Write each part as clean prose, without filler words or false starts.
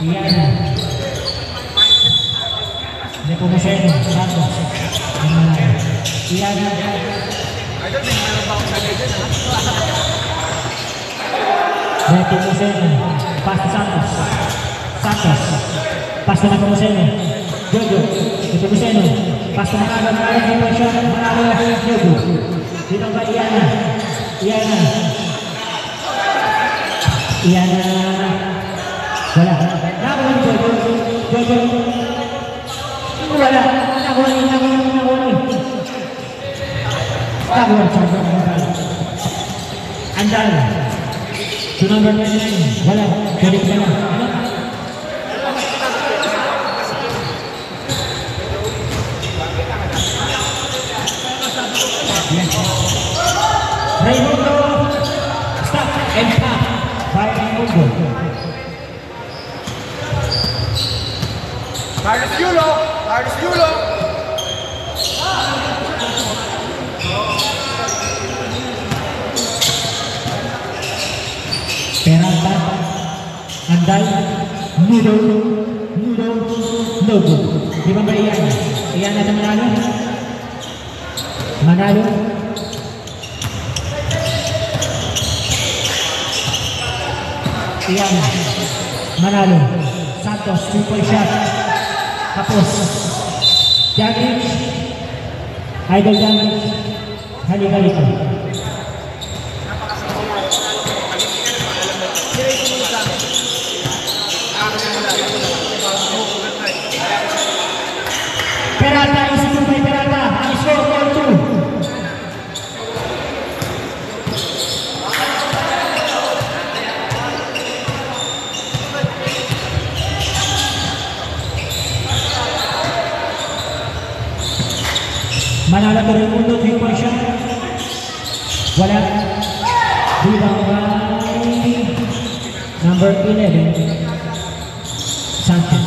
Iana. Nepomuceno, Santos. Iana. Nepomuceno, pass to Santos. Santos, pass to Nepomuceno. Jojo, Nepomuceno, pass to Manalo, Jojo. Dito ba Iana? Iana. Iana. Wala. Nakuha ni Jojo. Jojo. Wala. Nakuha ni. Andal. To number 9. Wala. Balik na lang. Raimundo. Stop and tap. By Raimundo. Carlos Yulo. Peralta, Andal, Nudo, Logo. Di ba Iana? Iana na Manalo? Manalo? Iana, Manalo, Santos, 2-point shot. Tapos, Jagic, Idol Jagic, halik-halik. Peralta, isi by Peralta, ang score 4-2. Manalo to Raimundo, 3-point shot. Wala. Rebound by number 11, Santos.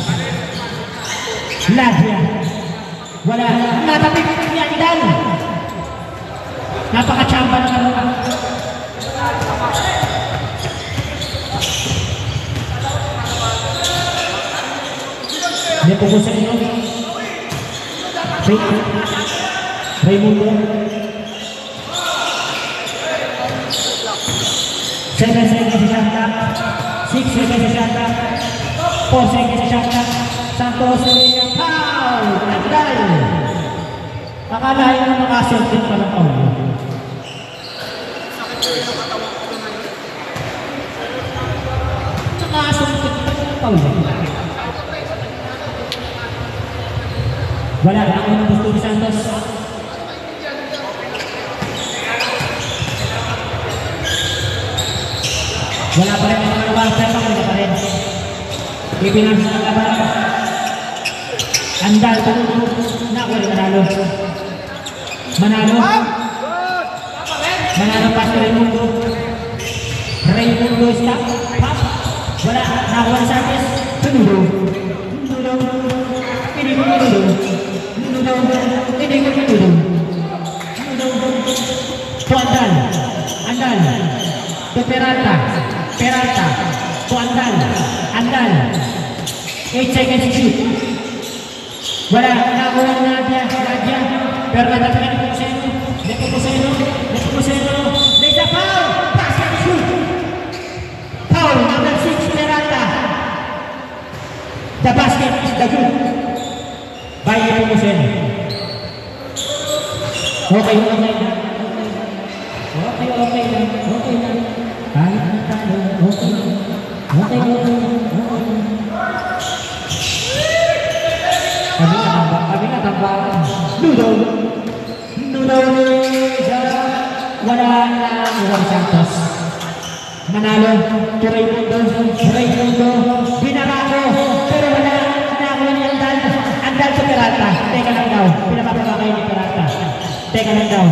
Ladia. Wala. Natapik niya Andal. Napaka-chamba ng ano. Nepomuceno. Raimundo. 7 seconds sa shot clock. 6 seconds sa shot clock. 4 seconds sa shot clock. Santos, foul! Andal! Akalain na makasuntin pa ng foul. Nakasuntin pa ng foul. Wala, ako ng gusto ni Santos. Wala pa rin ang mga pero wala pa rin. Ipinang sa laban. Andal, nakuha Manalo. Manalo pas ke Raimundo. Raimundo stop, pop. Wala, nakuha sa akin. Nudo. To Andal. To Peralta. To Andal. 8 seconds to shoot. Wala, nakuha Nadia. Pero natapin ang Nepomuceno. There's a foul. Basket shoot. Foul, number 6, Peralta. The basket is the good. By Nepomuceno. Okay na. Kahit na tayo, okay na. Kami na tambakan. Nudo. Wala na Juan Santos. Manalo to Raimundo. Binarako. Pero wala na ni Andal to Peralta. Teka lang daw. Pinapapakay ni Peralta. Teka lang daw.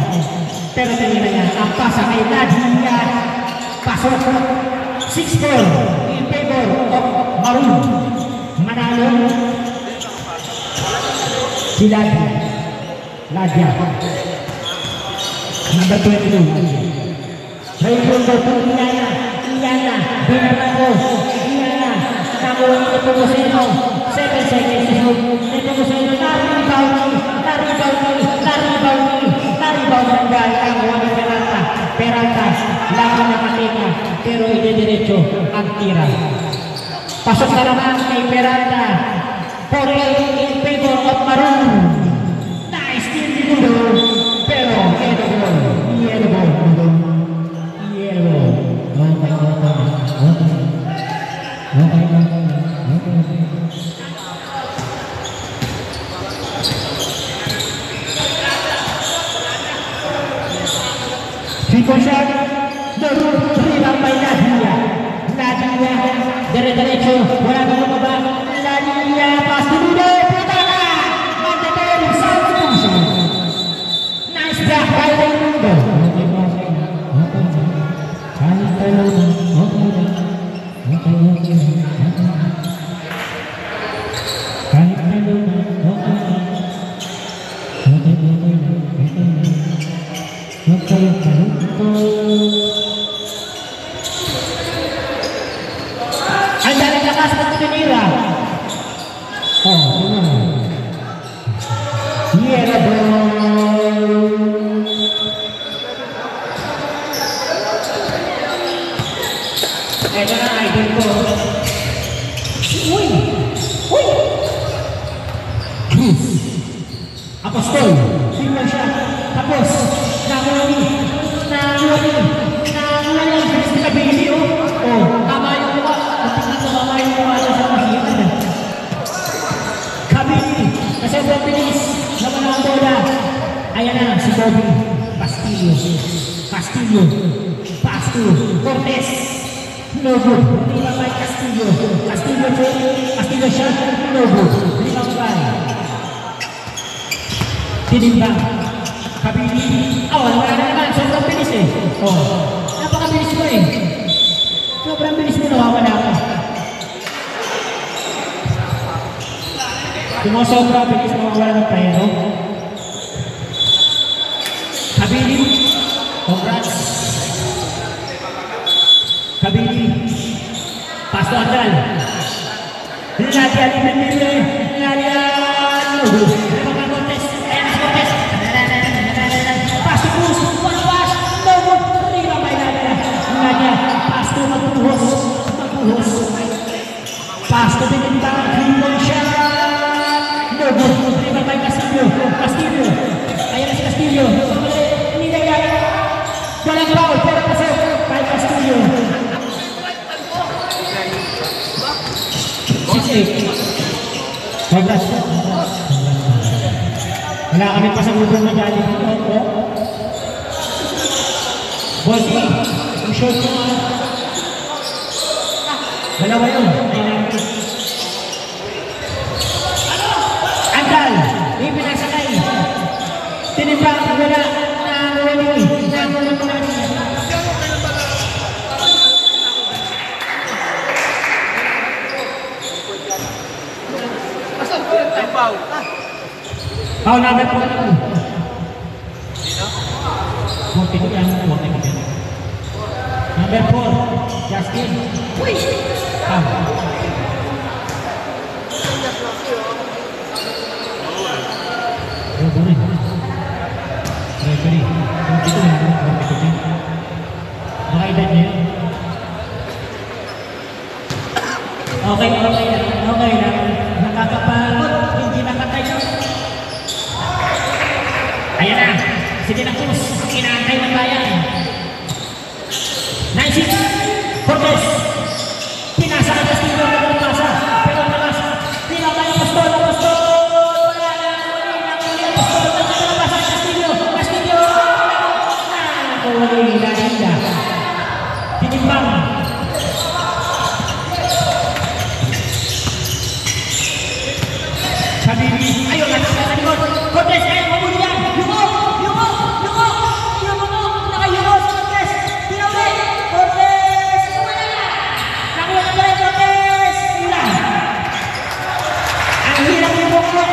Pero tingnan niya. Ang pasa kay Nadia. Pasok. 6-4 in favor of Maroon. Manalo. Si Ladia. Number 22. Raimundo to Iana. Binarako. Iana. nakuha ni Nepomuceno. 7 seconds to shoot. Nepomuceno na-rebound ng dahil ang ni Peralta. Peralta, laban ng Katika, pero ide-diretso ang tira. Pasok na naman kay Peralta. 48 in favor of Maroon. Nice steal ni Ludo, pero yellow ball. Triple shot, rebound by Nadia. Dire-diretso, wala na lumaba. Nadia, pass to Ludo, puta na! Mandatory, substitution. Nice block by Ludo. Ang dalang lakas ng tinira. Yellow ball. Ito na, idol ko. Uy! Apostol. Sino siya? Tapos, nakuha yung bilis na kabili, tama yung mukha. Tama yung mukha sa mahirap. Kabili. Kasi sobrang bilis. Naman ang bola. Ayan na, si Bobby. Castillo. Pasto. Cortez. No good. Rebound by Castillo. Castillo shot. No good. Rebound by Tinimbang. Kabili. Wala na naman. Sobrang bilis napakabilis mo sobrang bilis mo, nawawala ka. Sobra bilis nawawala ng preno. Kabili. Congrats. Kabili. Pasto Andal. Nadia libre. Nadia. Pasto Cruz. One pass. No good. Rebound by Nadia. Nadia. Pasto magpuhos. Pasto Tinimbang. Triple shot. No good. Rebound by Castillo. Ayan na si Castillo. Walang foul, pero pasok by Castillo. 6-8. Congrats. Wala kami pa sa gulong na dali. Bossy, yung short mo. Dalawa yun. Andal, ipinasakay. Tinimbang, wala. Foul number 4. Number 4, Justin. Referee. Nakailan niya yun. Okay na. Nakakapagod. Hindi nakatayo. Ayan na. Sige na Cruz. Inaantay ng bayan. 9-6. Cortez. Pinasa ka Castillo. Pinasa. Pero nalas. Pinasa yung Apostol. Wala na. Pinasa Castillo. Hila. Tinimbang. Kabili. Ayun na. Cortez. Mabuli yan. Yungok. Nakayungok. Cortez. Pinaulit. Cortez. Nakuha na rin. Cortez. Hila. Ang hirap yung buko.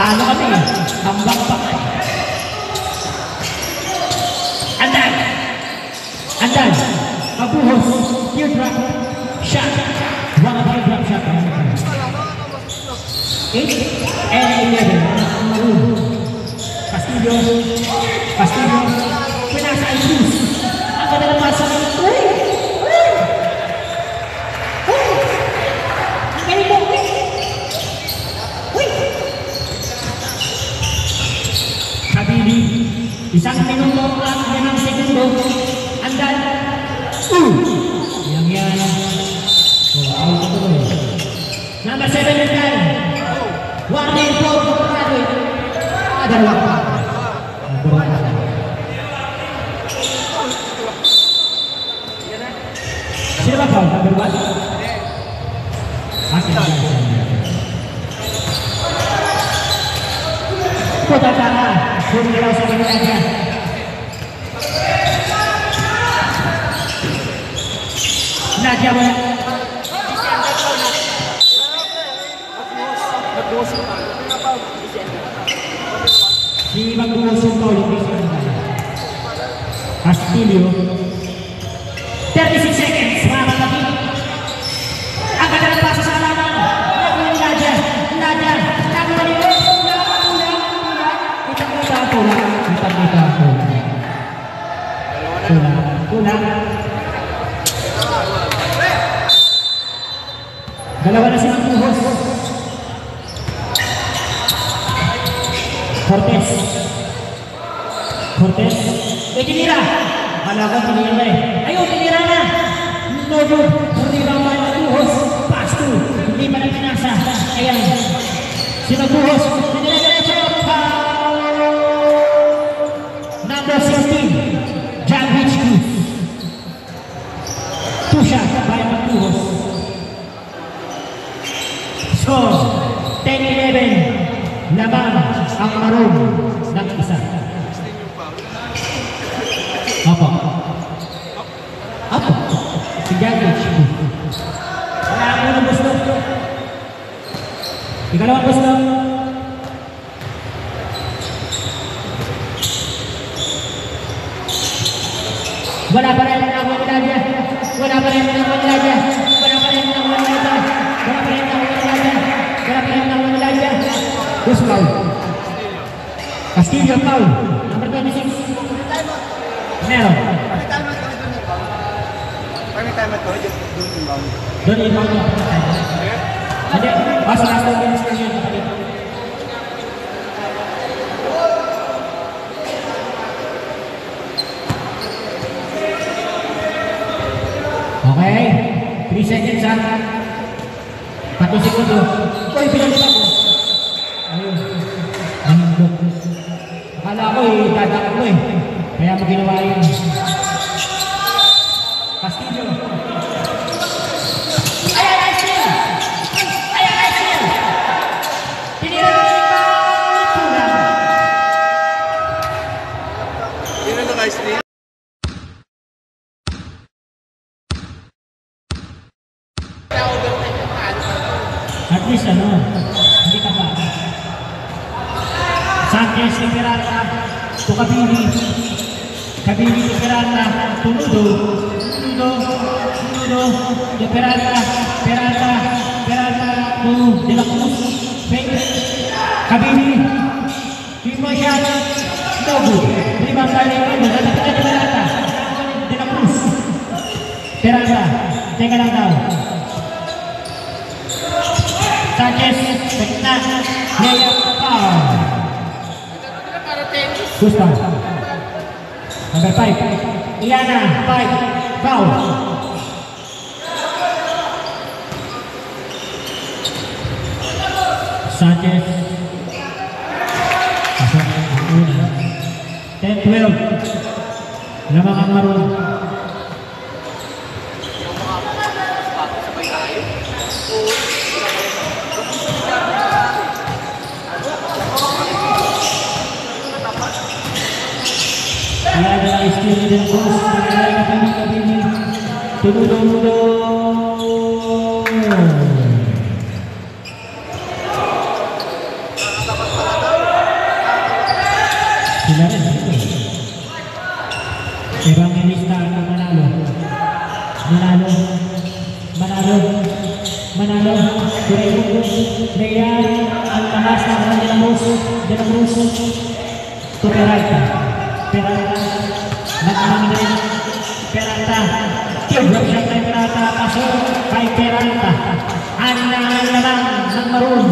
Paano kami? Hambang pa kayo. Andan, Mabuhos, teardrop shot. One of teardrop shot. 8 and 11. Castillo, pinasa ay Cruz. Ang ganda ng pasa. Uy! Ang galing mo! Uy! Kabili, 1 minuto at 5 segundo. Andan. Yang. Out ito. Number 7 yung guy. Warning for Bradley. Dalawa pa. Sino ba foul? Number 1? Asin guys. Puta tara. Huli raw sa kanila niya. Nadia mo. Si Magbuhos yung foul. Castillo. 36 seconds. Mga kapatid. Ang ganda ng pasa sa alaman. Nakuha ni Nadia. Nakuha ni Kulang. Dalawa na si Magbuhos. Cortez. Tinira. Malaga tinira na eh. Ayun, tinira na. No good. Hindi ba mga Magbuhos? Pass to. Hindi pa na pinasa. Ayan. Si Magbuhos. Tinira diretso. Number 16. John Hitchcock. 2 shots by Magbuhos. Score 10-11. Laban ang Maroon ng isa. Apa? Si Gagic. Wala ang unang gusto. Ikalawang gusto. Wala pa rin ang nakuha ni Nadia. Who's foul? Castillo foul. Number 26. Meron. Doon inbound niya. Hindi. Basta last 2 minutes na yun. Okay. 3 seconds ha. 4 segundo. Uy, pinalita ko. Ayun. Akala ko dadak ko eh. Kaya mo ginawa yun. Castillo. Ayan, steal! Tinira na steal. At least hindi ka pa. Sanchez ni Peralta, to Kabili ni Peralta, Tunudo, de Peralta, to De La Cruz, Kabili, Timo shot, no good. Rebound by Peralta, De La Cruz, Peralta, teka lang daw. Sanchez, Pekna, layup foul. Gusto. Number 5. Iana, 5. Foul. Sanchez. Pasok ang una. 10-12. Lamang ang Maroon. Iana steal din po. Kabili. Tunudo. Sila rin dito. Evangelista ang manalo. Manalo. Manalo. Manalo. Raimundo. Real. Ang lakas na De La Cruz. De La Cruz. To Peralta. Peralta. Nag-amin. Peralta. Tiyog siya kay Peralta. Pasok kay Peralta. Anin na ang lamang ng Maroon.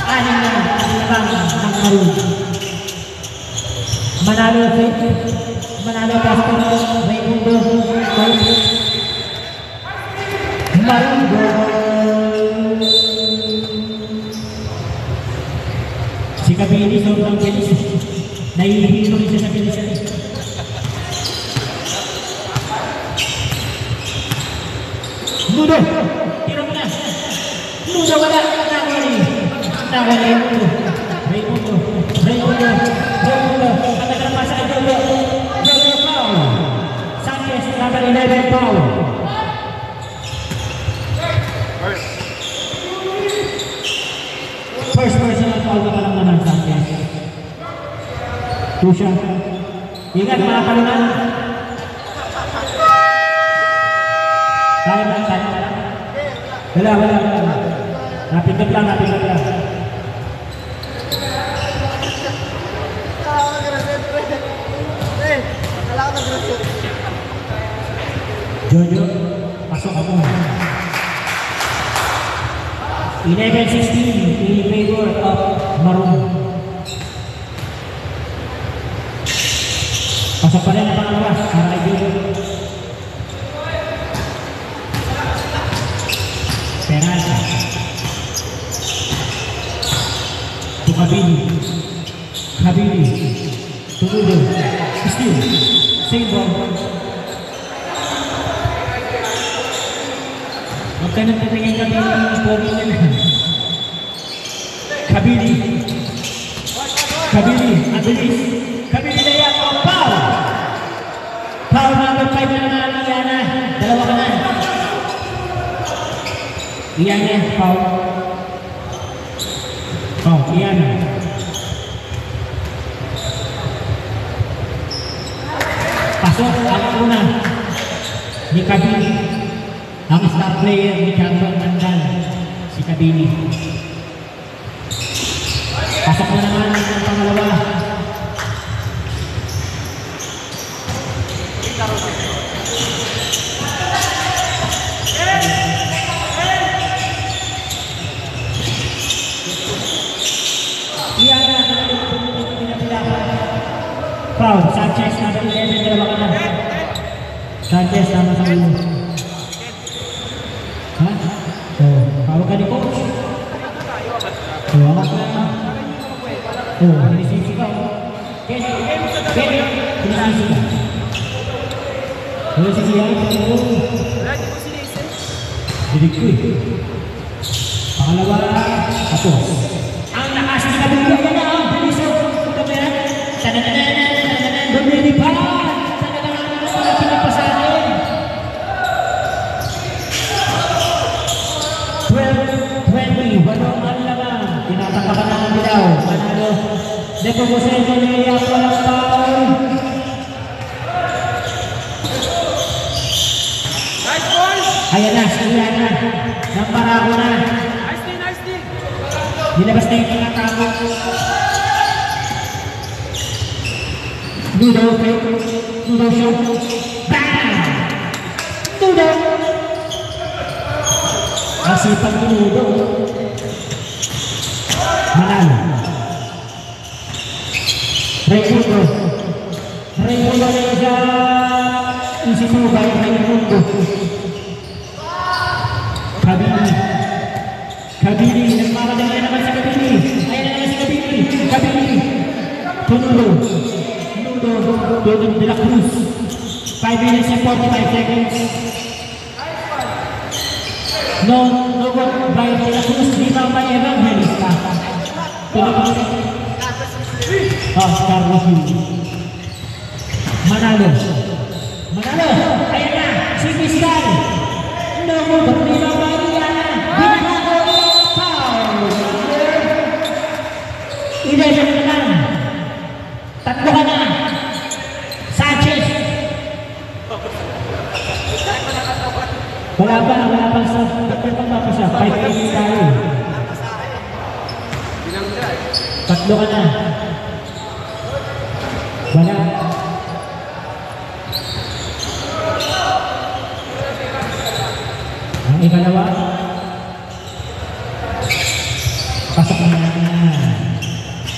Anin na ang lamang ng Maroon. Manalo. Manalo Pastor. Raimundo. Maroon. Si Kabili sobrang bilis. Nahihilo rin siya sa bilisan. Nudo! Tira mo na! Nudo wala! Nakawali! Nakawali Raimundo! Raimundo! Raimundo! Raimundo! Katagal pa sa Jojo! Jojo Pau! Sanchez, number 11 Pau! First personal foul na lang naman Sanchez. Tusha. Ingat mga kalunan. Kaya lang, kaya lang. Wala. Napindot lang. Jojo, pasok ako. 11-16 in favor of Maroon. Pasok pa rin ang pangalawa para kay Jojo. Peralta. To Kabili. Tunudo. Steal. Same ball. Huwag ka nang tatingin kami ng pogi na lang. Kabili. Abilis. Kabili na yan. Foul! Foul number 5 na naman ang Iana. Dalawa ka na. Iana, foul. Iana. Pasok ang una ni Kabili. Ang star player ni Carlos Mandal, si Kabili. Pasok na naman ang pangalawa. Iyan na Proud, Sanchez number 11, dalawa ka na. Sanchez nama sa ulo. Ha? Tawag ka ni coach. Tawag ka. Hinisisi ka. Hinisisi ka. Hinisisi yan. Didig ko eh. Pangalawa, tapos. Ang lakas ni Kabili ka na. Bilis o. Lumilipad! Sana pinapasahin! 12-20, walong ang laman. Tinatapakan na ang bilaw. Manalo. Nepomusenso na iyak walang foul. Nice ball! Ayan na, siya na. Nang parako na. Nice deal! Nilabas na yung tinatako. Nudo shot. Bang! Nudo! Masipag ni Nudo. Manalo. Raimundo na siya. Isitubay Raimundo. Kabili. Nagmamadali na naman si Kabili. Ayan na naman si Kabili. Tunulo De La Cruz. 5 minutes and 45 seconds. No good by De La Cruz. Rebound by Evangelista. Carlos Hill. Manalo. Ayan na. Si Vizcal. No good. Rebound by Iana. Binako. Foul. 11 na lang. Tatlo ka na. Sanchez. Wala pa sa papasa. 5 minutes tayo. Tatlo ka na. Wala. Ang ikalawa. Pasok na natin na.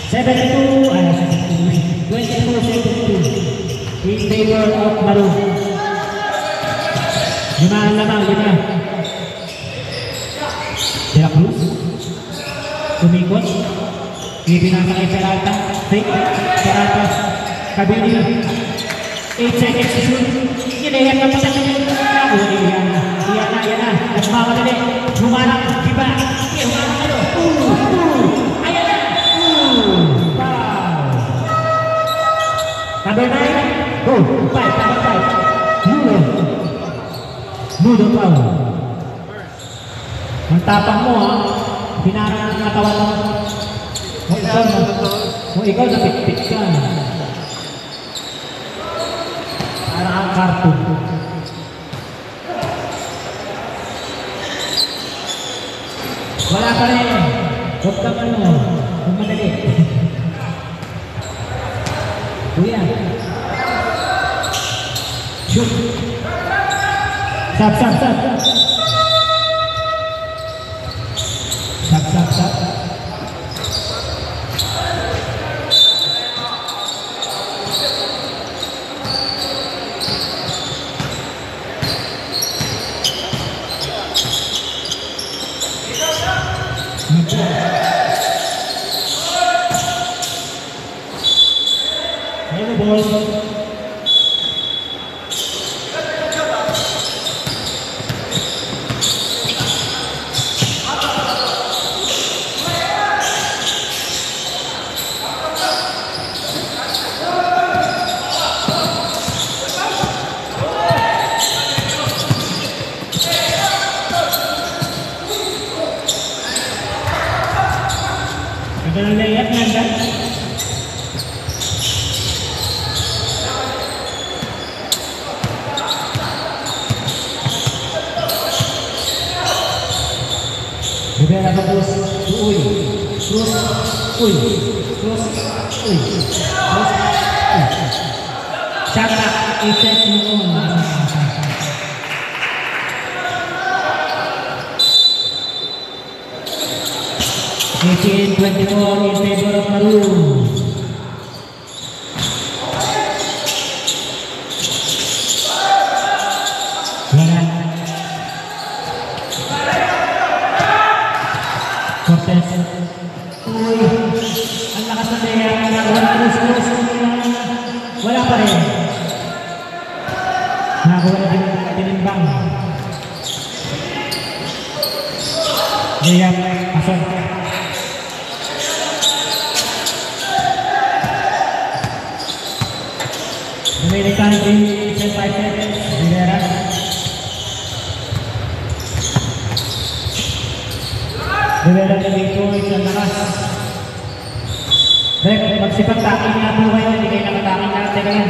72. 22-72. In favor of Maroon. 5 lamang. De La Cruz. Tumikot. Ibinasa kay Peralta. Fake. Peralta. Kabili. 8 seconds to shoot. Ginayat na pala niya. Yan na. Nagmamadali. Humanap. Diba? Humanap kayo. Ayan na. Wow. Number 9. Go. 5. Ludo foul. Ang tapang mo ha. Hinarang ang katawan mo. Ikaw napikpik ka. Parang ang karton. Wala pa rin. Huwag kang huwag madali. Kuya. Shoot. Sap. Hello, boys. Magandang layup nga. Rivera bagus, Cruz, Chaka, Iset mo. 18-24 in favor of Maroon. Cortez. Uy, ang lakas na niya. Wala pa rin. Nakakuha na tinimbang. Layup, pasok. Remaining time 5 seconds. Rivera. Rivera na dito, isang lakas. Rek, magsipag-taking nga po kayo. Hindi kayo nakataking natin kayo.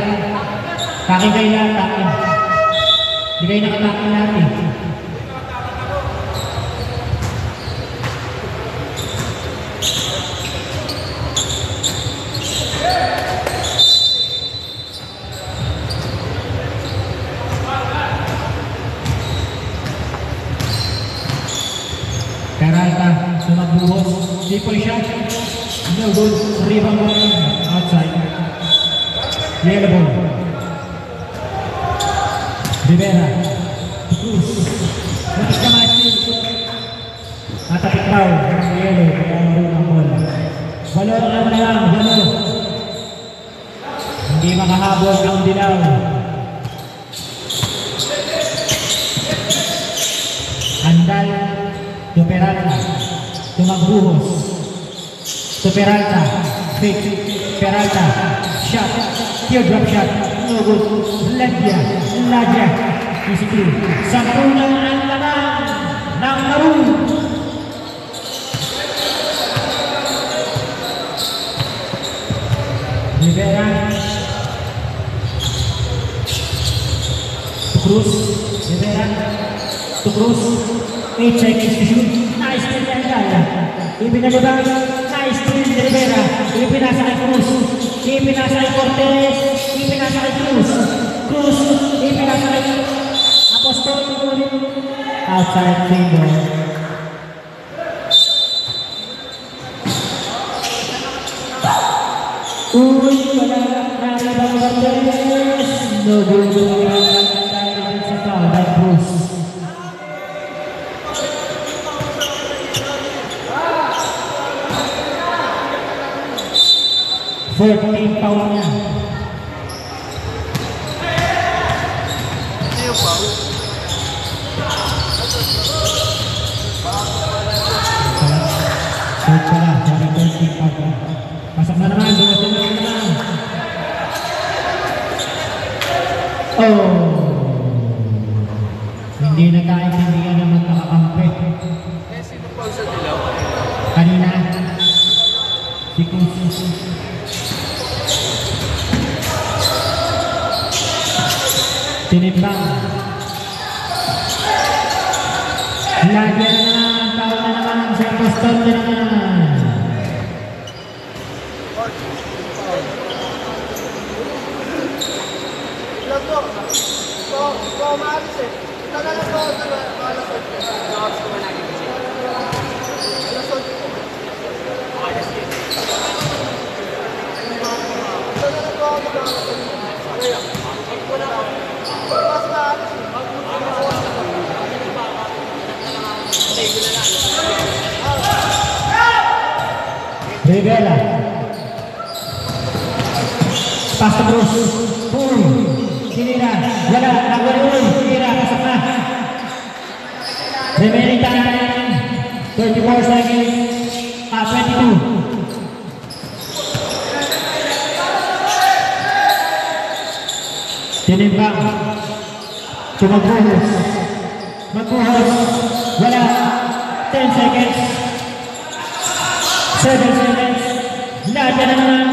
Taking kayo lahat, taking. Hindi kayo nakataking natin. Peralta, sumagbuhos. Triple shot. No good. Rebound outside. Yellow ball. Rivera. Cruz. Matis ka masin. Matapit raw. Yellow. Kaya maroon ang ball. Walo na lang. Walo. Hindi makahabol ang dilaw. Andal. To Peralta, tumagbuhos. To Peralta, fake. Peralta, shot, teardrop shot, no good. Ladya, easy 10 na ang laman ng Maroon. Rivera, Cruz, Rivera. to Cruz. 8 seconds to shoot. Nice steal ni Andal. Ibinalibang. Nice steal ni Rivera. Ipinasa kay Cruz. Ipinasa kay Cortez. Ipinasa kay Cruz. Cruz. Ipinasa kay Apostol. Outside finger. Uy, wala nalabang Cortez. No good. Sa foul by Cruz. 14 foul niya. Shoot pala, sabi 13 foul. Pasok na naman, bukas na naman. Oh! Hindi na tayo pindihan naman nakakampi. Sino pa sa dilaw? Kanina, si Cruz. Tinimbang. Lagyan na naman, tao na naman ang sa Apostol na naman. Rivera. Pass to Cruz. Boom. Sinira. Wala. Nagulong. Sinira. Pasok na. Remaining time. 34 seconds. 22. Tinimbang. Tumagbuhos. Magbuhos. Wala. 10 seconds. 7 seconds. Lada na naman.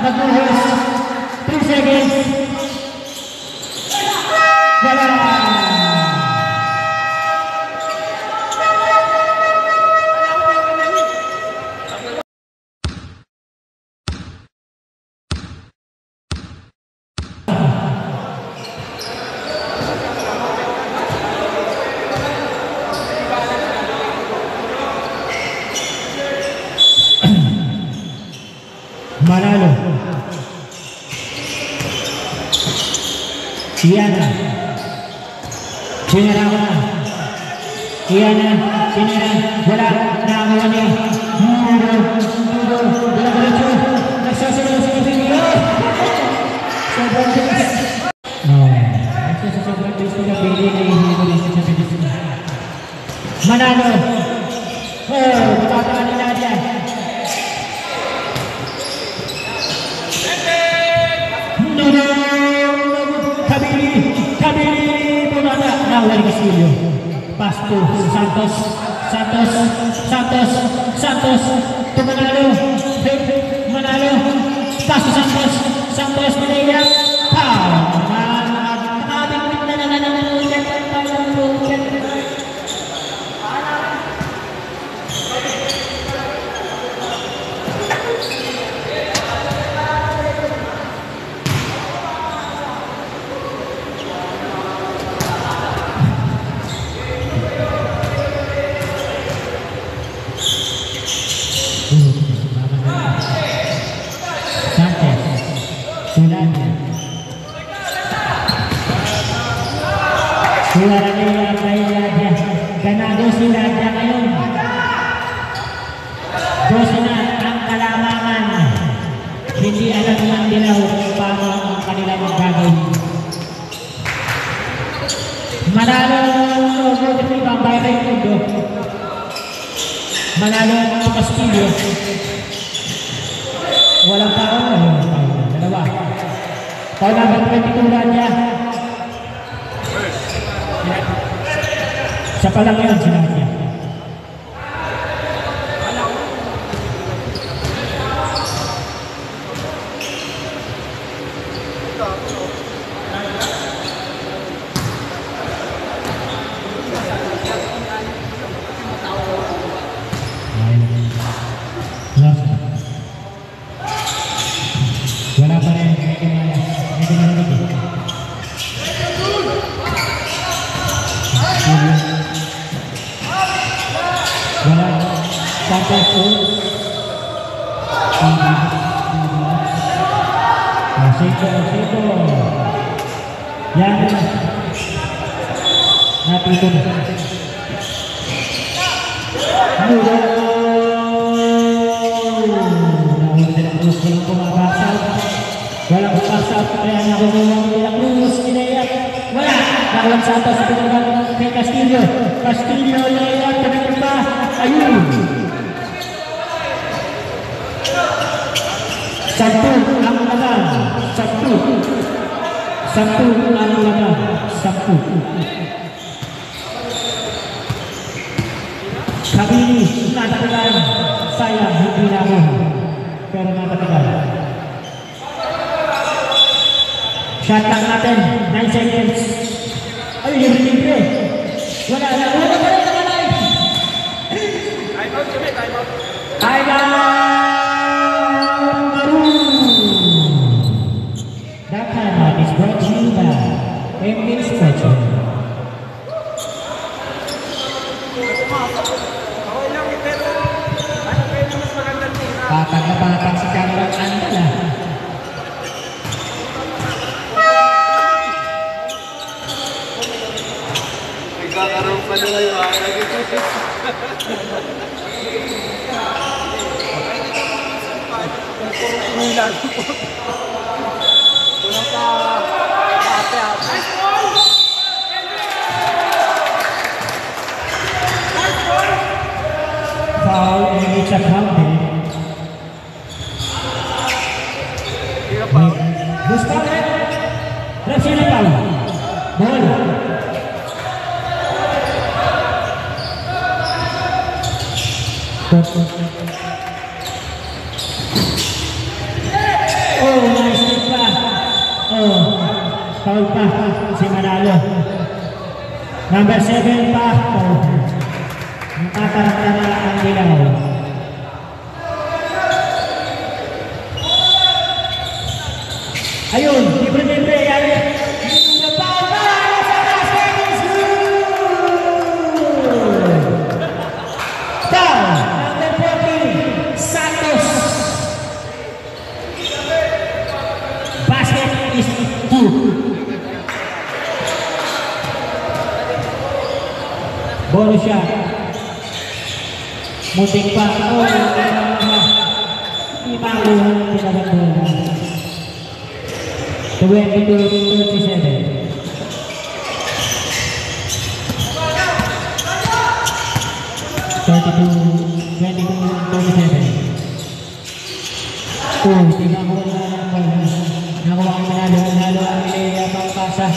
Magbuhos. 3 seconds. Wala. Manalo. Iana. Sinira ko na. Iana. Sinira. Wala. Nakakuha niya. Diretso. Nagsasagal sa video. Sobrang bilis. Sobrang bilis na bili na ihihuli sa bilis na. Manalo. Oh, matataan ni Nadia. Kabili Bonata. Nawala ni Castillo. Pass to Santos. Santos. To Manalo. Manalo. Pass to Santos. Manila. Pow. Nakabigwit na nanananulat. Suara nila kay Nadia. Ganado si Nadia ngayon. 12 na ang kalamangan. Hindi alam ng dilaw paano ang kanila magagawin. Manalo ng Bambay Raimundo. Manalo ng Castillo. Walang tao. Dalawa. Paul number 22 Nadia. Siya pa lang yun, sinabi niya. Wala. Santos po. Sito. Yan. Napito na. Mula. Nahuli de la Cruz. Walang pumapasok. Walang pumapasok. Kaya nakuha ng de la Cruz. Inayat. Wala. Nakuha Santos. Pinagano kay Castillo. Castillo. Inayat. Pinagano pa. Ayun. Satu ang laban. Satu ang laban. Satu. Kabini natatagal. Sayang hindi na ako. Pero natatagal. Shot lang natin. 9 seconds. Ayun yung libre. Wala pa rin naman. Time out kami, time out. Time out. That timeout is brought to you by MD Sports. Okay lang, pero ano kayo na mas magandang tingnan? Patag na patag si Cameron Andala. Nagkakaroon pa na kayo, ha? Milan po. Kulang sa ate-ate. Foul and it's a penalty. Who's foul? Let's see the foul. Ball. Oh, nice hit pa. Oh, foul pa si Manalo. Number 7 pa. Oh. Nakakarapta na ang dilaw. Ayun, libre-libre. Foul pa! Sa basket is good! Foul! Number 14, Santos. Basket is good. Bonus shot. Muntik pa. Oh, hindi makuha ng pinagandun. 22-37. Oh, hindi makuha na. Nakuha ang manalo ang Ilea Pangkasa.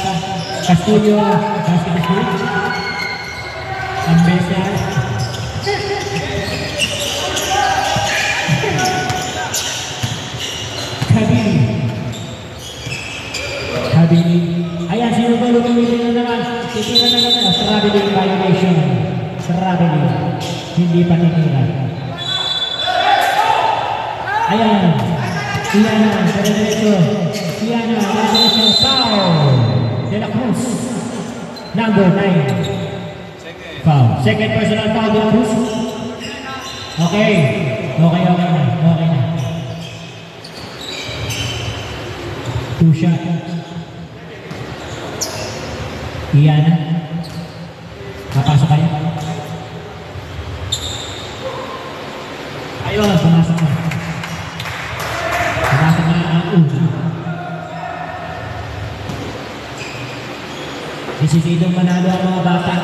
Castillo. Ang best yan. Kabini. Ayan, sino ba lumimili na naman? Titira na naman. Strawberry violation. Strawberry. Hindi pa titira. Ayan. Iana, diretso. Iana, diretso. Foul. De la Cruz. Number 9. Foul. Second personal foul, De la Cruz. Okay. Okay na. Two shot. Iana. Papasok kayo. Ayun, pumasok na. Pumasok na ang una. Desididong manalo ang mga bata.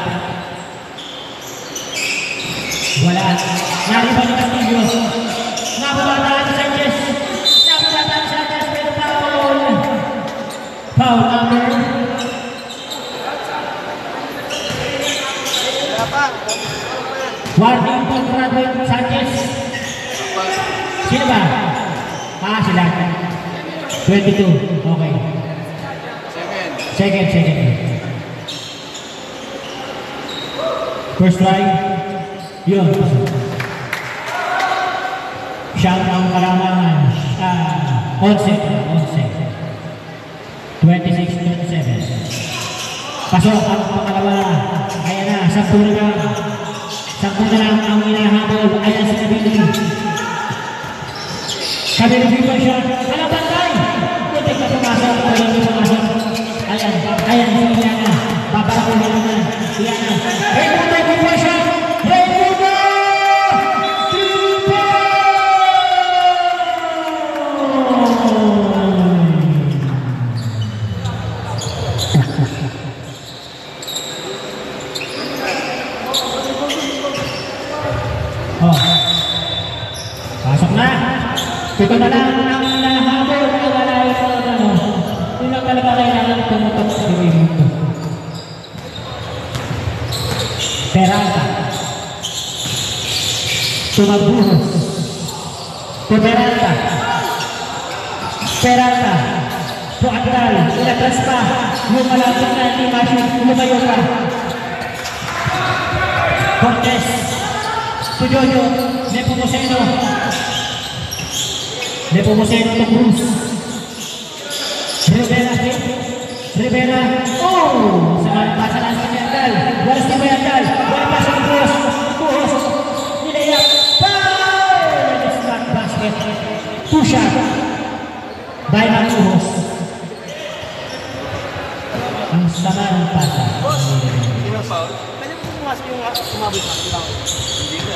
Wala. Nariban ni Castillo. Napabataan si Sanchez. Pero foul. Foul number. Warning for Radwin Sanchez. Sino ba? Sila. 22. Okay. Second. First try. Yun. Siyang ang kalamangan. 26-27. Pasok ang pangalawa. Ayan. Sakto na lang. Sakto na lang ang hinahabol. Ayan si Kabili. Kabili dito siya. Alam bantay! Putik na pumasok. Putik na pumasok. Ayan. Ayan si Iliana. Babarako na naman. Iliana. Raimundo dito siya. Raimundo! Oh. Pasok na. Ito na lang ang nahabol. Wala ito ano. Yun lang talaga kailangan tumutok si Raimundo. Peralta. Tumabuhos. Peralta. Peralta. Puandal. Inatras pa. Yung malapit na ni Mashin. Lumayo pa. Cortez. Jojo, Nepomuceno to Cruz. Rivera, oh! Pasa lang si Mayandal. Walas ni Mayandal. Wala pa sa Buhos. Nilayak. Foul! It's not basket. Pusha. By Buhos. Ang sama ng pata. Hindi na foul. Pwede mo pumasok yung umabot na. Hindi na.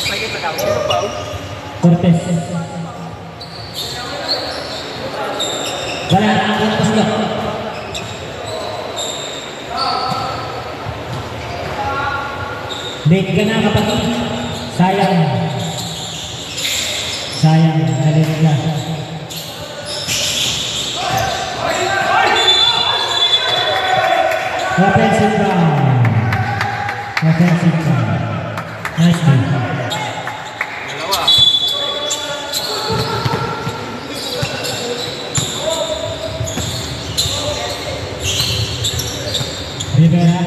May kita ka. Sino foul? Cortez. Wala na ang Cortez ko. Late ka na kapatid. Sayang. Sayang. Galit na. Offensive foul. Offensive foul. Nice play. Dalawa. Rivera.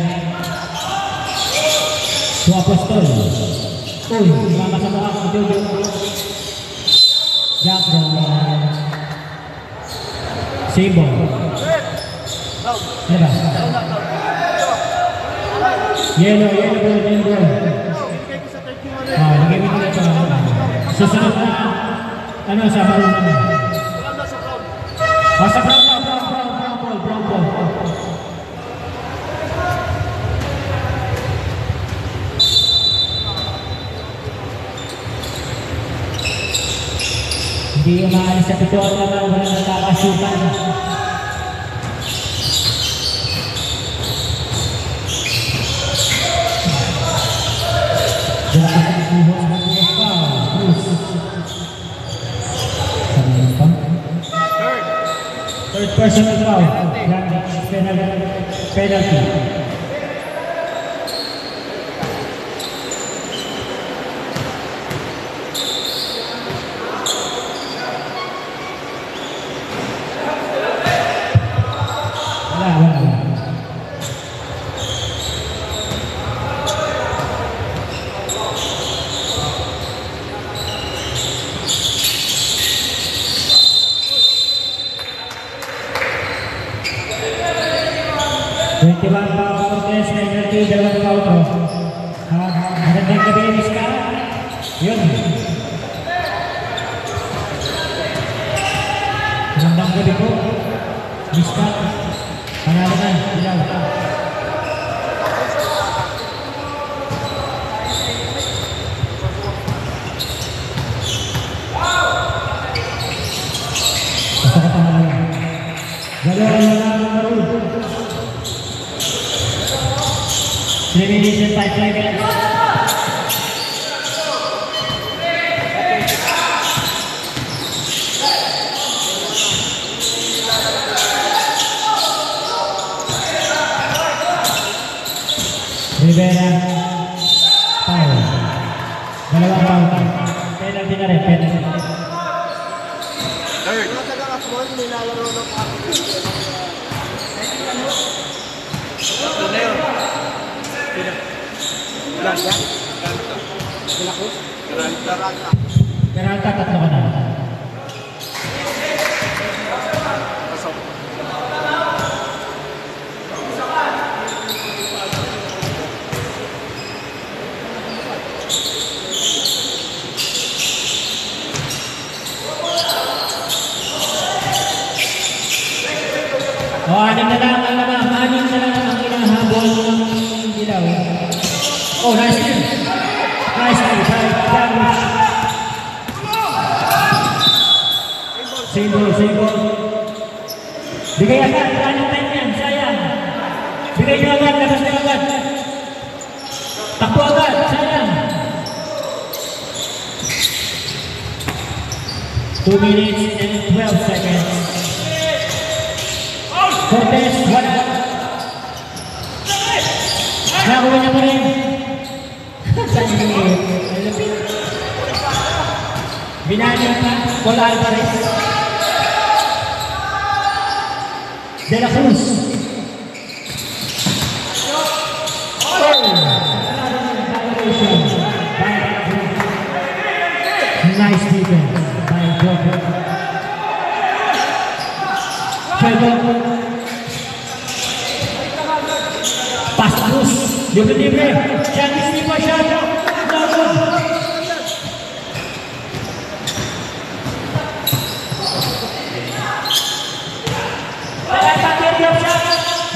To Apostol. Uy, sumama sa mukha ng Jojo. Jump ball. Save ball. Ano ba? Yellow ball. Lagay mo dito. Susunod na, sa harong naman. Sa brown ball. Hindi umaalis sa pito at naman walang nakakasukan. Third personal foul. Penalty. Wala. 21 foul Cortez, 92, dalawang foul to. Magandang gabi, Miska. Yun. Magandang gabi po, Miska. Panalo na, ilaw. Basta ka panalo. Dalawa na marul. 3 minutes and 5 minutes. Rivera, foul. Dalawang foul. Penalty na rin, penalty. Third. Tatlo na yun. Peralta. Peralta, tatlo ka na. Pasok. Bigay nyo agad, labas nyo agad. Takbo agad, sayang. 2 minutes and 12 seconds. Cortez, wala. Nakuha niya pa rin. Saan yung binali pa, Paul Alvarez. De La Cruz. Nice defense by Joker. Pass Cruz, libre. Jangan istimewa shot.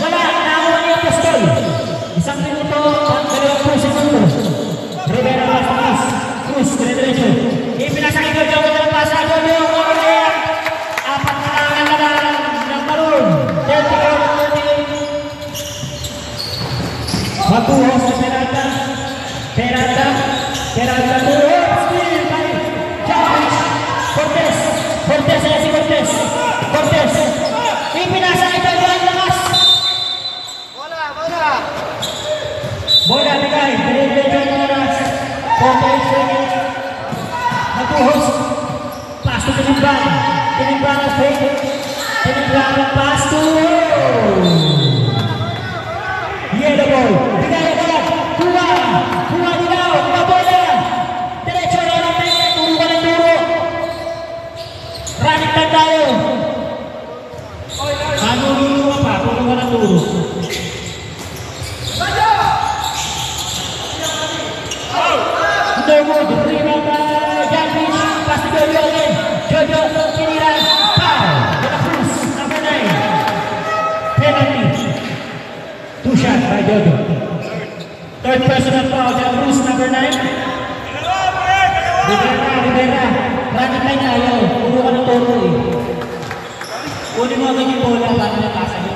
Wala, nakuha niya ang pistol. 1 minuto, 20 segundo. Rivera Martinez, Cruz, dire-diretso. Ipinasakit ko dyan ng pasado niyo. Apat na lang ng maroon. 30-38. Matuhos na Peralta. Peralta tuhos. Steal by Chavez. Cortez. Cortez, ayan si Cortez. Cortez. Ipinasakit ko dyan ng lakas. Bola bigay, dire-diretso ng oras. 48 seconds. Matuhos. Pass to Tinimbang. Tinimbang ang fake. Tinimbang ang pass to Yellow ball. Bigay agad. Kuha nilaw. Mabola. Diretso na natin. Turo ka ng turo. Running time tayo. Ano turo pa? Turo ka ng turo. Underwood, rebound by Janvish, pass to Jojo again. Jojo, tinira, foul. De La Cruz, number 9. Penalty. 2 shots by Jojo. Third personal foul, De La Cruz, number 9. Rivera. Running line tayo. Puro ka ng toro eh. Kunin mo agad yung bola para napasa nyo.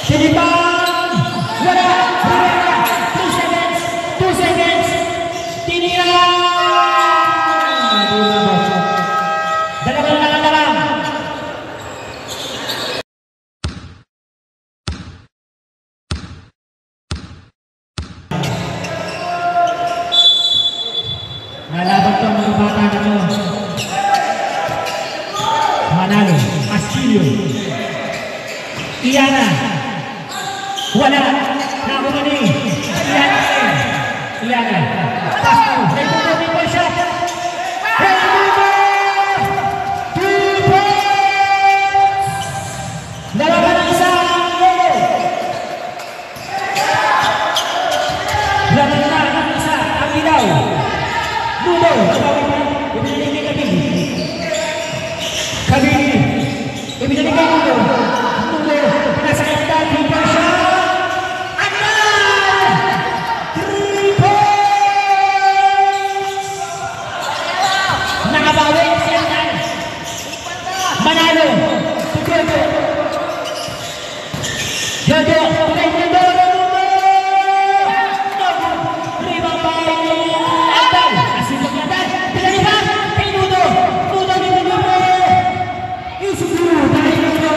Sinipang! Wala! Rivera! 2 seconds! Tinira! Dalawa na lang. Nalaban to mga bata na to. Manalo, Astilio. Iana. Wala. Nakuha ni Iana. Pass to. May shot. Dalawa na isa. Laban na ang isa. Ang ilaw. Dudo. Ibinigay kay Kabili. Ibinigay kay Dudo. Pinasakit na. Keeper shot. Manalo to Jojo. Jojo, tuloy Jojo. Rebound by Andal. Asipag ni Andal. Pinalipan kay Dudo. Dudo ni Dudo. Isusu dahil Dudo.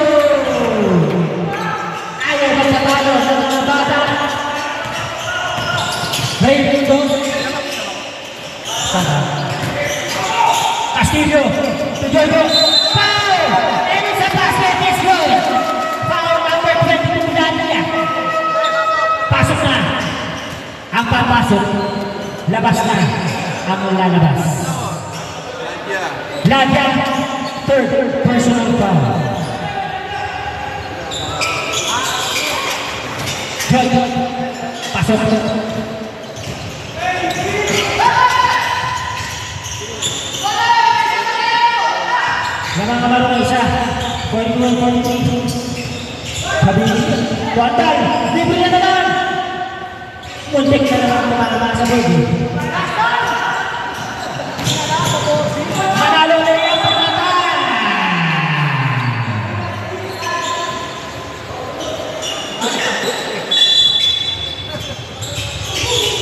Ayaw magpatalo sa mga bata. May Dudo. Castillo to Jojo. Ang papasok, labas na ang lalabas. Ladya, third personal foul. Jojo, pasok. Namangamaro na isa. 41-42. Tuandal, libre na naman. Muntik na naman tumalama sa board. Manalo na yung pagkata.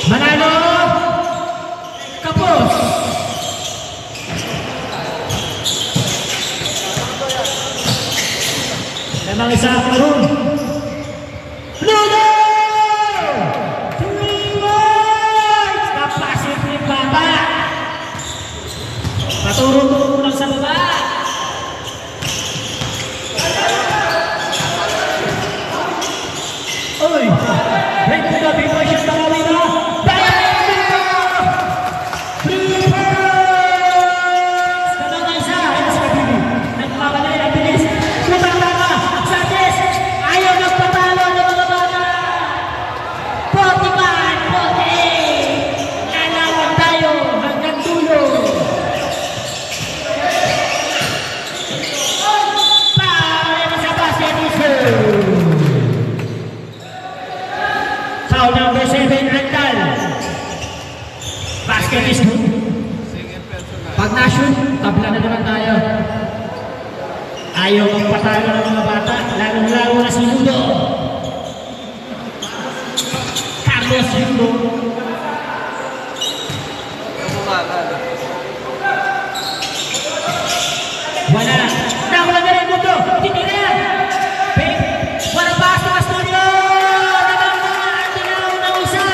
Manalo. Kapos. Memang isa maroon. Ludo! 3 points! Kapasip ni Bata. Paturo-turo lang sa baba. Uy! Break to the big boy shot na gawin na. Bayan! 3 points! Tanong na isa. Ito sa Bibi. Nagmamadali ang bilis. Tutang-tama. Sanchez! Ayaw nagpatalo ng mga bata. 45-48. Lalawan tayo hanggang dulo. Para sa basket issue. Foul number 7, Andal. Basket is good. Pag na-shoot, tabla na naman tayo. Ayaw magpatalo ng mga bata, lalong-lalo na si Ludo. Carlos Ludo. Wala. Nakuha na rin Ludo. Tinira. Walang pass na Studio. Tinaw ng isa.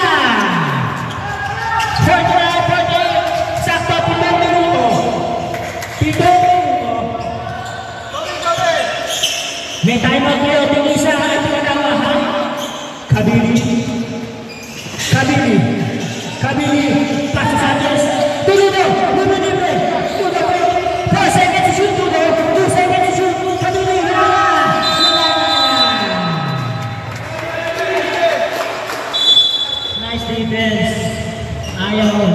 49-48. Sakto, 7 minuto. 7 minuto. May timeout kayo. Tingisa ang pinanawahan. Kabili. Kabili. Kabili. Pass sa Sanchez. Ludo. Ludo libre. Ludo. 4 seconds to shoot. Ludo. 2 seconds to shoot. Kabili. Nice defense. Ayaw.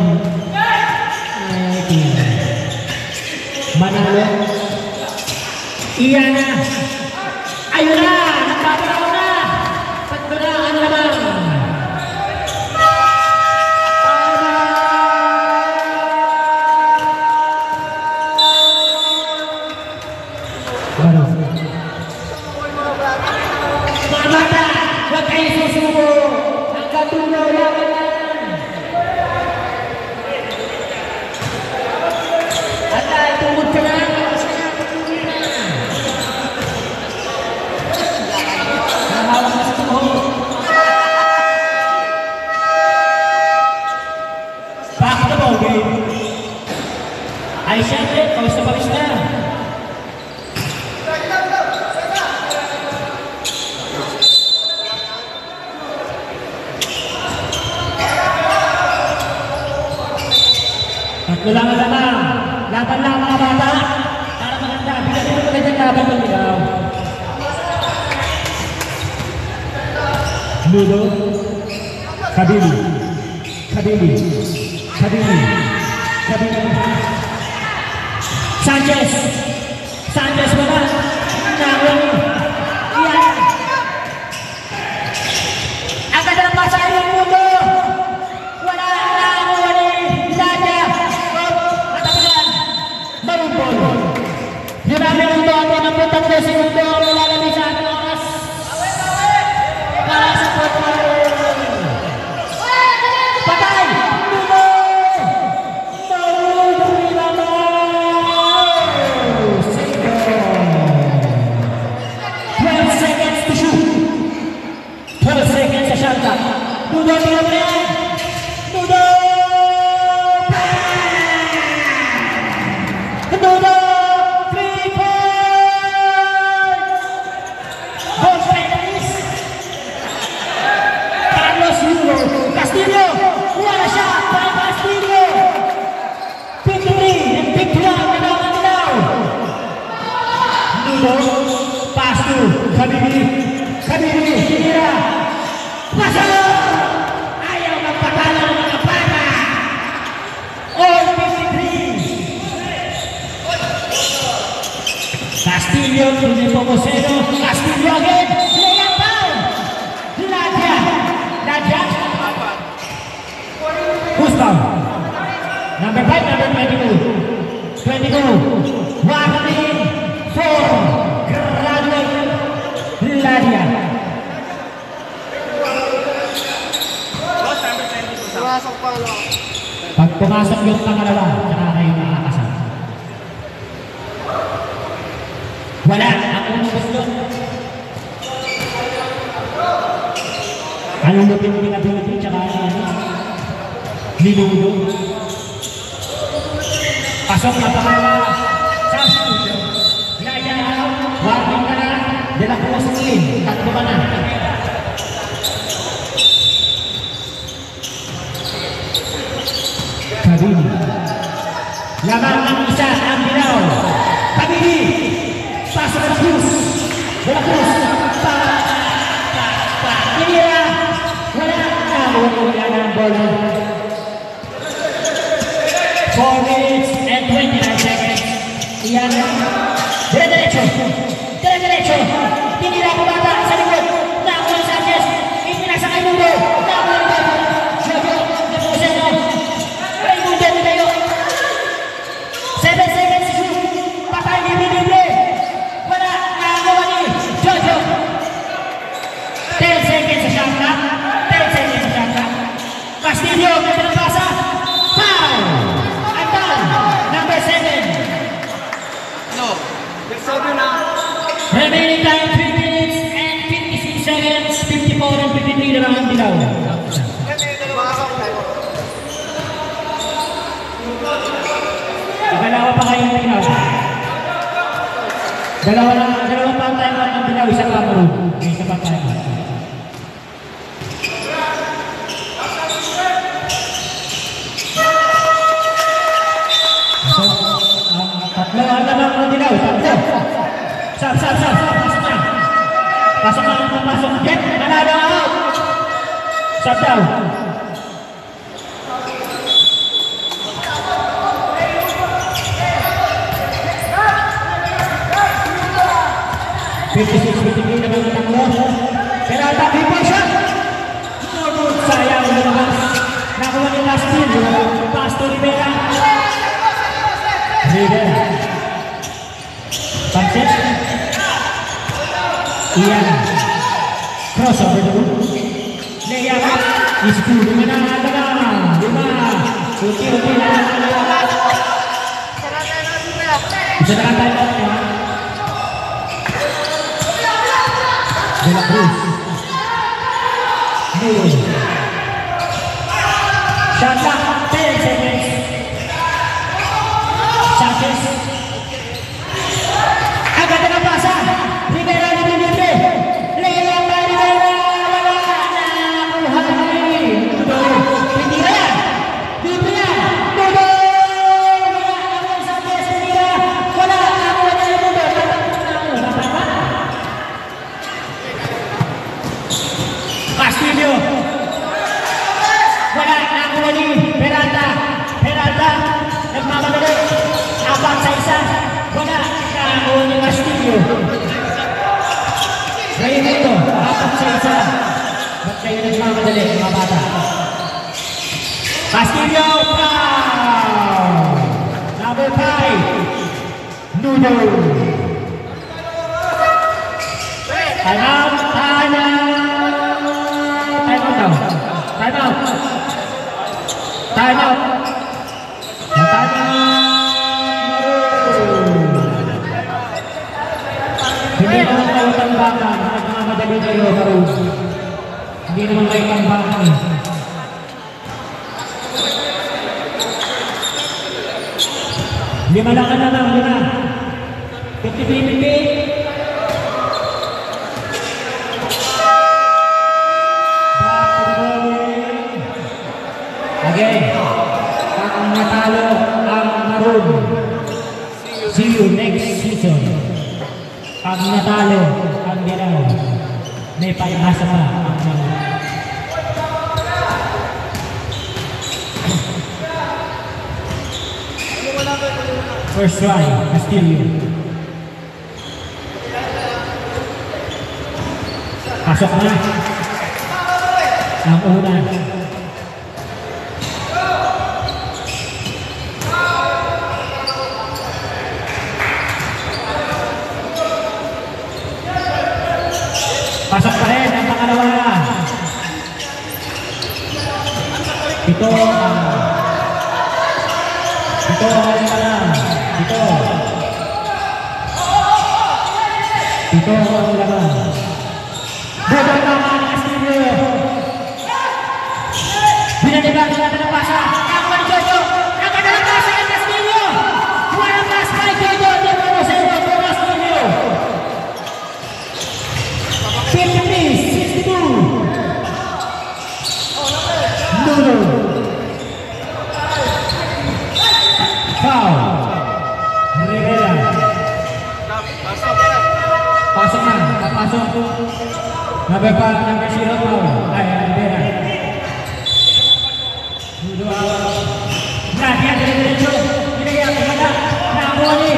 Manalo. Iyan na. Ayun na. Nagpapalaw na. Pagbaraan naman. Ano? Mga bata, huwag kayo susubo. Hanggang dulo lang yan. Ata, itungod ka na. Nahawak na sa tuhod. Back to the ball game. Ay, syempre, pawis na pawis na. Tatlo lang ang lamang. Laban lang mga bata. Para maganda. Bigyan mo magandang laban ng ilaw. Ludo. Kabili. Kabili. Kabili. Kabili. Sanchez. Sanchez mo na. Naroon. Iyan. Ang ganda ng pasa yung Ludo. Wala na. Wala. Lada. Matapilan. Marumpol. Hirami ang Ludo. Ang putang 2 segundo. Malalami sa ating oras. Para sa Portman. Patay! Ludo! Marumpol naman! 12 seconds to shoot. 12 seconds sa shot clock. Ludo, tingnan mo yan! Ludo! Ludo! 3 points! Goal finalist! Carlos Ludo! Castillo! Wala siya! Para Castillo! 53 and 51 na daw! Ludo! Pass to Kabili! Kabili! Sinira! Pasalo! Ayaw magpatalo ng mga bata! All 53! Castillo, Filipo Moseno, Castillo again! Layup foul! Nadia. Boss, number 22. Pumasok pa lang. Pag pumasok yung pangalawa, saka kayo makakasal. Wala, ako ang gusto. Anong lupin ng ability, tsaka ano? Nilulo. Pasok na pangalawa. Substitution. Naya, warning ka na. De La Cruz in. Tatlo ka na. Kabini. Lamang ang isa, ang Binaw. Kabini. Pasok na Cruz. De La Cruz. Tinira. Wala ng bola. 4 minutes and 29 seconds. Iyan. Dire-diretso. Dire-diretso. Tinira ko bata sa likod. Nakuha ni Sanchez. Ipinasakay Mundo. Nakuha ni Mundo. Jojo. Neposeno. Raimundo tayo. 7 seconds to shoot. Patay ni Libre. Wala. Nakuha ni Jojo. 10 seconds sa shot clock. 10 seconds sa shot clock. Castillo. May pinapasa. Foul. Number 7. No. Next 7 na. Remaining time 3 minutes and 56 seconds. 54 and 53 na lang ang dilaw. Pumasok tayo. Dalawa pa kayo ng dilaw. Dalawa pa ang time ang dilaw. Isa pa mo. Isa pa tayo. Tatlo ang naman ng dilaw. Tatlo. Sab. Pasok na. Pasok. Get. Manalo out. Sab daw. Naman ang tatlo. Pero ang tatlo po siya. Sayang ang lumabas. Nakuha ni Castillo. Pastor Rivera. Sanchez. Iyan. Crossover dulu. Layup. Isku. Lima. Uti na. Bisa dengan timeout ya. De La Cruz. Shot clock. 10 seconds. Sanchez. Agad na pasa. Rivera ni Libre. Layup by Rivera. Wala na. Kuhani. Hindi na yan. Libre yan. Mundo. Wala na. Sanchez. Rivera. Wala na. Wala na. Mundo. Castillo. Wala na. Kuha ni Peralta. Nagmamadali. Abang sa isa. Wala. Nakakuha ni Castillo. Raimundo. Abang sa isa. Ba't kayo nagmamadali, mga bata? Castillo. Foul. Number 5. Nudo. Time out. Hindi naman kayo tambakan. Nagmamadali kayo sa road. Hindi naman kayo tambakan. Lima lang ka na lang. 53-58. Again, ang natalo ang Maroon. See you next season. Pag natalo ang Dilaw, may pag-asa pa ang Maroon. First try, Castillo. Pasok na. Ang una. Pasok pa rin ang pangalawa. Ito ang laban. Ito ang laban. Bodoh naman ang Castillo. Binalibagan natin ang pasa. Ako ni Jojo. Ang ganda ng pasa ng Castillo. Walang pass kay Jojo. Di mo mo sa iyo ang Castillo. 53-62. Nuno. Foul. Rivera. Pasok na. Papasok. Number 0 foul. Ay, Rivera. Grabe ang diretso. Binigay ang kumanda. Nakuha ko.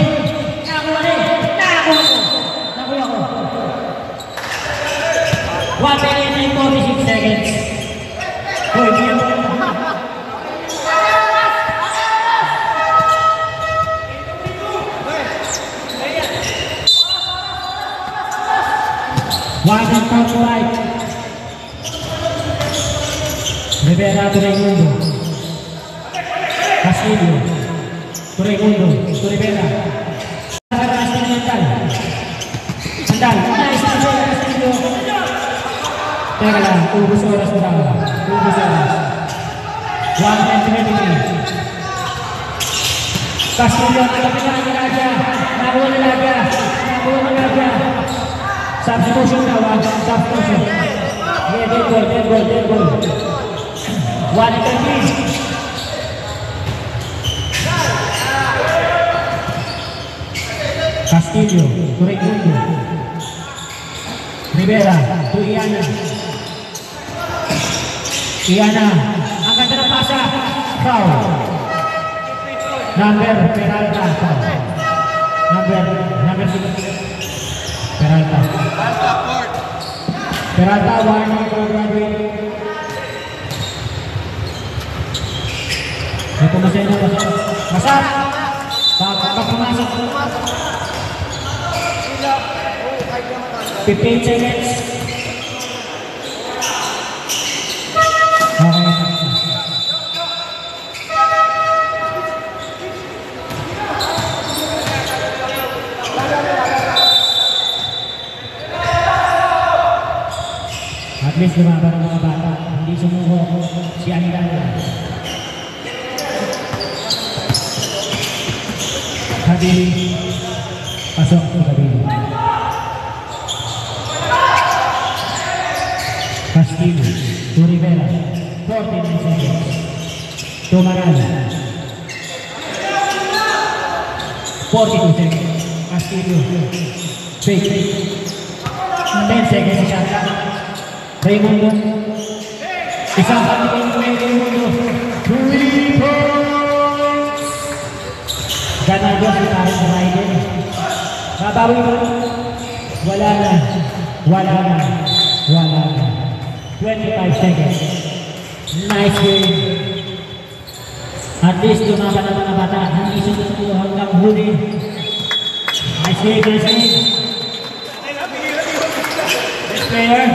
1 minute and 46 seconds. Hoy, diyan mo. Wide and punch right. Rivera to Raimundo. Castillo. To Raimundo. To Rivera. Sandal. Nice to Castillo. Teka lang. Ubus oras mo daw. Ubus oras. 1 and 20 minutes. Castillo. Nalapitan ni Raja. Nakuha ni Raja. Substitution now, substitution. Yeah, dead goal. 1 and 20. Castillo, to Raimundo. Rivera, to Iana. Ang ganda ng pasa. Foul. Number Peralta. Number 6. Peralta, warning for graduate. Ito masaya na. Masat! Pag pumasok. 15 seconds. Okay. At least lumaban ang mga bata. Hindi sumuko si Anidana. Habili. Pasok sa Habili. Castillo. To Rivera. 49 seconds. To Maral. 42 seconds. Castillo. Fake. 10 seconds si Shaka. Raimundo. Isang patigin kay Raimundo. 3 points. Ganado si Tarek Raiden. Babawi ba? Wala na. 25 seconds. Nice game. At least lumaban ang mga bata. Hindi sumusuko hanggang huli. Nice game. Best player.